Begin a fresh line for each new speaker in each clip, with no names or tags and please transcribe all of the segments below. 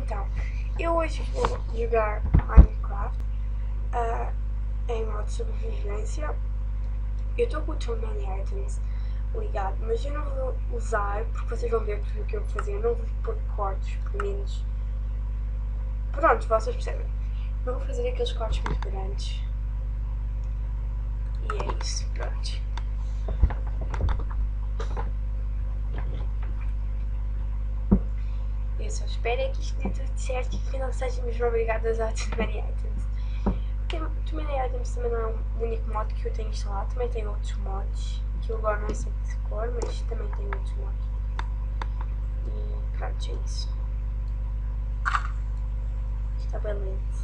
Então, eu hoje vou jogar Minecraft em modo sobrevivência. Eu estou com o Too Many Items ligado, mas eu não vou usar, porque vocês vão ver tudo o que eu vou fazer. Eu não vou pôr cortes, pelo menos. Pronto, vocês percebem. Não vou fazer aqueles cortes muito grandes. E é isso, pronto. Eu só espero que isto dê tudo certo e que não sejamos obrigadas a Too Many Items. Too Many Items também não é o único mod que eu tenho instalado, também tem outros mods, que eu agora não sei de cor, mas também tem outros mods. E pronto, é isso. Está bem lento.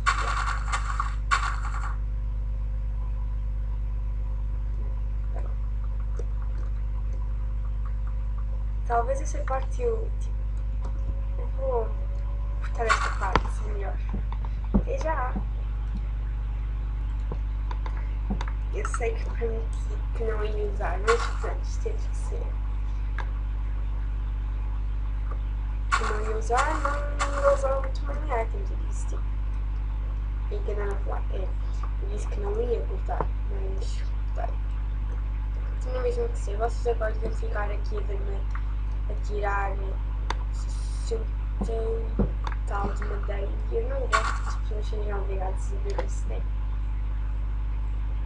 Talvez essa parte eu vou cortar esta parte, assim melhor. Até já! Eu sei que prometi que não ia usar, mas pronto, teve que ser. Que não ia usar, não ia usar muito Many Items, eu disse tipo. Enganando a falar, eu disse que não ia cortar, mas cortei. Tinha mesmo que ser, vocês agora devem ficar aqui a ver-me a tirar 60 tal de madeira e eu não gosto que as pessoas sejam obrigadas a ver isso, né?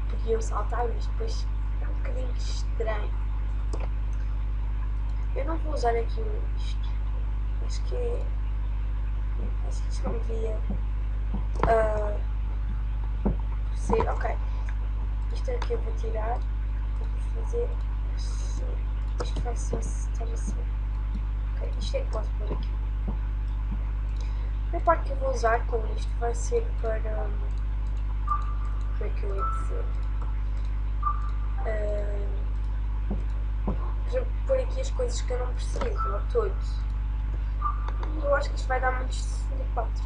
Podiam saltar, mas depois é um bocadinho estranho. Eu não vou usar aqui isto. Acho que isto não devia ser. Ok. Isto aqui eu vou tirar. Vou fazer assim. Isto vai ser estar assim. Ok, isto é que posso pôr aqui. A parte que eu vou usar com isto vai ser para. Como é que eu ia dizer? Para pôr aqui as coisas que eu não preciso, ou todos. E eu acho que isto vai dar muito 64.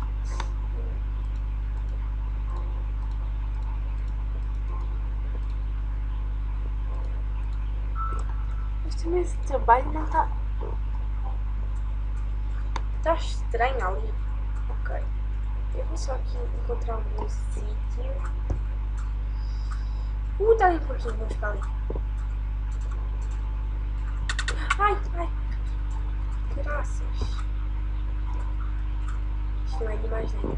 Mas também esse trabalho não está. Está estranho ali. Ok. Eu vou só aqui encontrar um bom sítio. Está ali um pouquinho, vamos para ali. Ai, ai. Graças. Isto não é de mais nem.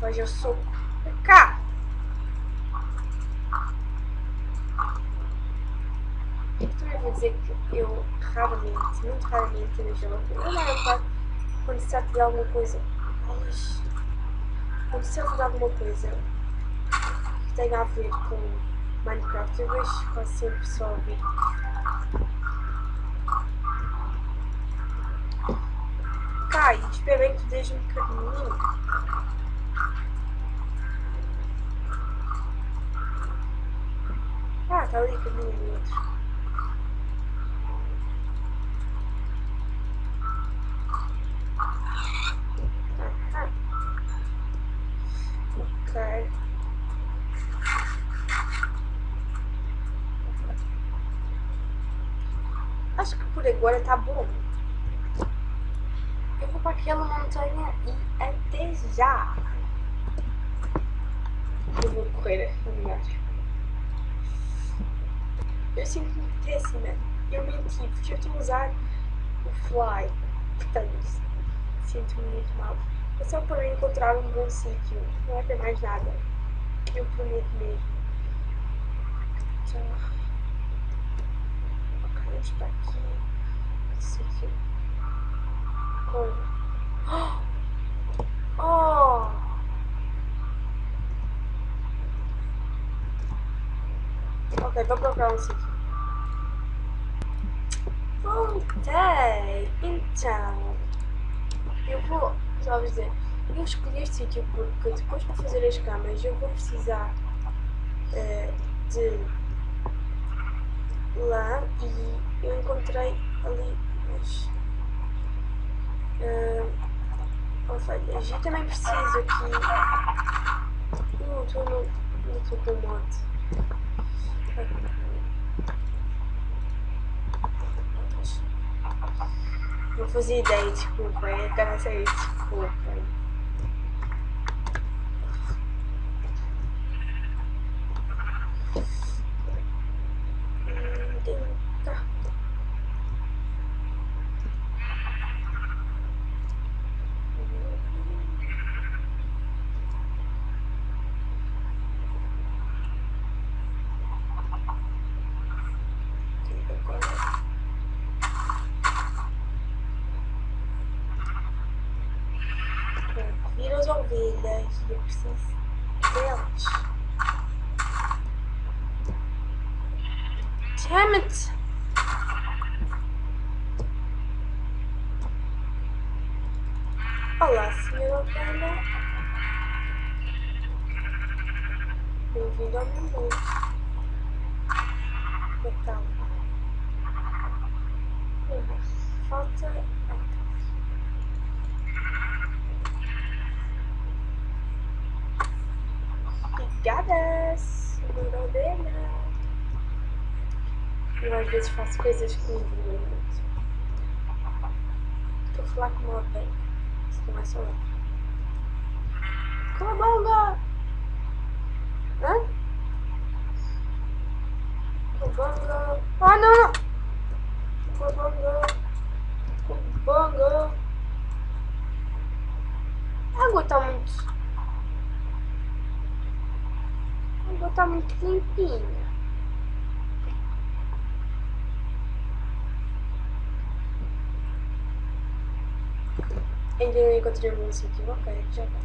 Mas eu sou cá. Eu também vou dizer que eu raramente, muito raramente no jogo, na maior parte, quando se trata de alguma coisa, quando se trata de alguma coisa que tenha a ver com Minecraft, eu vejo quase sempre só a ver. Cai, espero bem que tu deixes um caminho. Ah, está ali o caminho do outro. Ok. Acho que por agora está bom. Eu vou para aquela montanha e até já. Eu vou correr, é melhor. Eu sinto-me péssima. Eu menti, porque eu estou a usar o Fly. Portanto, sinto-me muito mal. É só para encontrar um bom sítio. Não é para mais nada. Eu prometo mesmo. Então, ok, vamos para aqui. Que sítio. Como? Oh! Ok, vou procurar um sítio. Voltei! Então, eu vou, só vos dizer, eu escolhi este sítio porque depois para fazer as camas eu vou precisar de lã e eu encontrei ali as ovelhas e também preciso aqui. Não estou com o mod. Não fazia ideia, desculpem. Eu quero saber, desculpem. Tá. Vira as ovelhas e eu preciso delas. Damn it! Olá, senhora ovelha. Bem-vindo ao meu mundo. Então, falta. Obrigada, senhora ovelha. Eu às vezes faço coisas que me envergonham muito. Estou a falar com uma ovelha. Isso não é só eu. Cala a boca! Hã? Cobanga! Ah, não, não! Cobanga! Cobanga! A água está muito... A água está muito limpinha. Ainda não encontrei o meu sítio. Ok, já vai.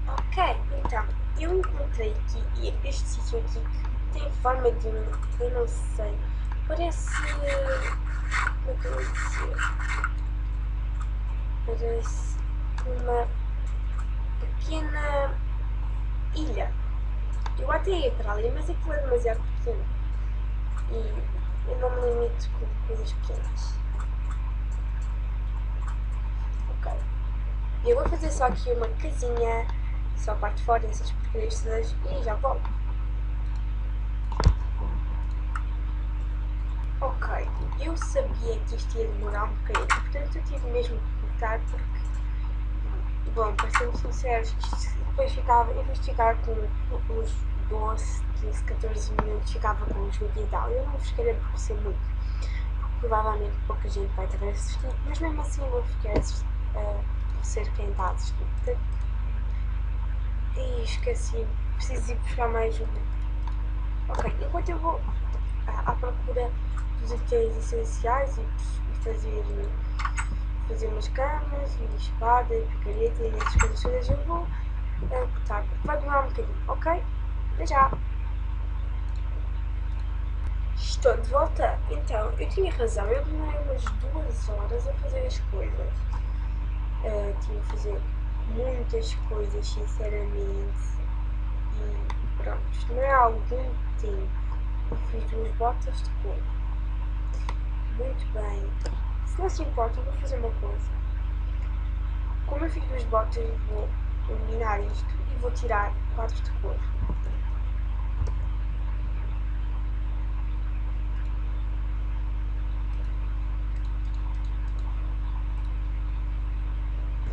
Ok, então, eu encontrei aqui este sítio aqui que tem forma de um... Eu não sei. Parece... Como é que eu vou dizer? Parece uma pequena ilha. Eu até ia para ali, mas aquilo é demasiado pequeno. E eu não me limito com coisas pequenas. Ok. Eu vou fazer só aqui uma casinha, só a parte de fora, essas porcarias todas, e já volto. Ok, eu sabia que isto ia demorar um bocadinho, portanto eu tive mesmo que cortar porque, bom, para sermos sinceros, isto depois ficava, em vez de ficar com uns 12, 15, 14 minutos, ficava com uns 20 e tal. Eu não vos quero aborrecer muito, porque provavelmente pouca gente vai ter assistido, mas mesmo assim eu vou ficar a ser quem está a assistir. Portanto, e esqueci, preciso ir buscar mais uma. Ok, enquanto eu vou à procura dos itens essenciais e fazer umas camas e espada e picareta e essas coisas todas, eu vou cortar, porque vai demorar um bocadinho, ok? Até já! Estou de volta. Então, eu tinha razão, eu demorei umas 2 horas a fazer as coisas. Tinha a fazer muitas coisas, sinceramente. E pronto, demorei algum tempo. Eu fiz 2 botas de couro. Muito bem. Se não se importa, eu vou fazer uma coisa. Como eu fiz 2 botas, eu vou eliminar isto e vou tirar quadros de couro.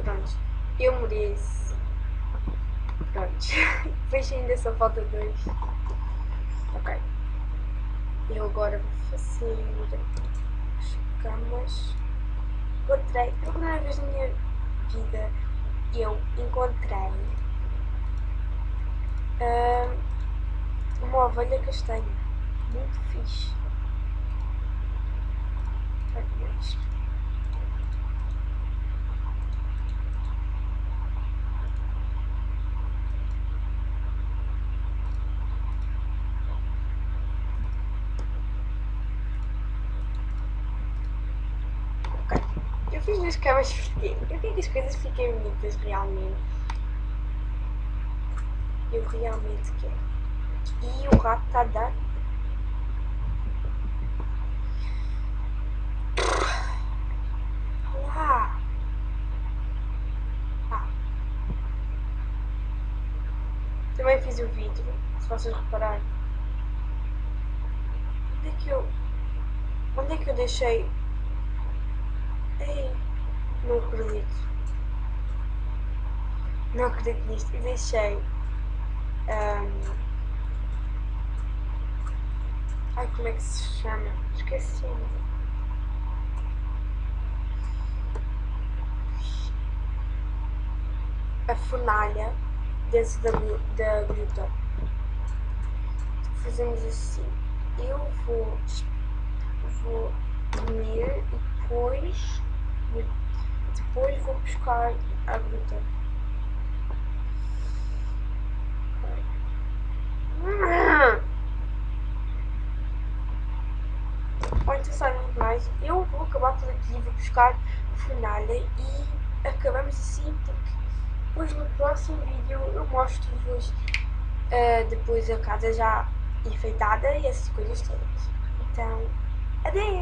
Pronto, eu mereço. Pronto, depois ainda só falta 2. Ok. Eu agora vou fazer as camas. Encontrei, pela primeira vez na minha vida, eu encontrei uma ovelha castanha. Muito fixe. Olha isto. Eu fiz 2 camas e fiquei. Eu quero que as coisas fiquem bonitas realmente. Eu realmente quero. E o rato está a dar. Lá! Também fiz o vidro, se vocês repararem. Onde é que eu deixei Não acredito. Não acredito nisto. E deixei. Ai, como é que se chama? Esqueci-me. A fornalha dentro da gruta. Fazemos assim. Eu vou dormir e depois vou buscar a gruta. Ou então sabem mais, eu vou acabar por aqui, vou buscar a fornalha e acabamos assim, porque depois no próximo vídeo eu mostro-vos depois a casa já enfeitada e essas coisas todas. Então, adeus!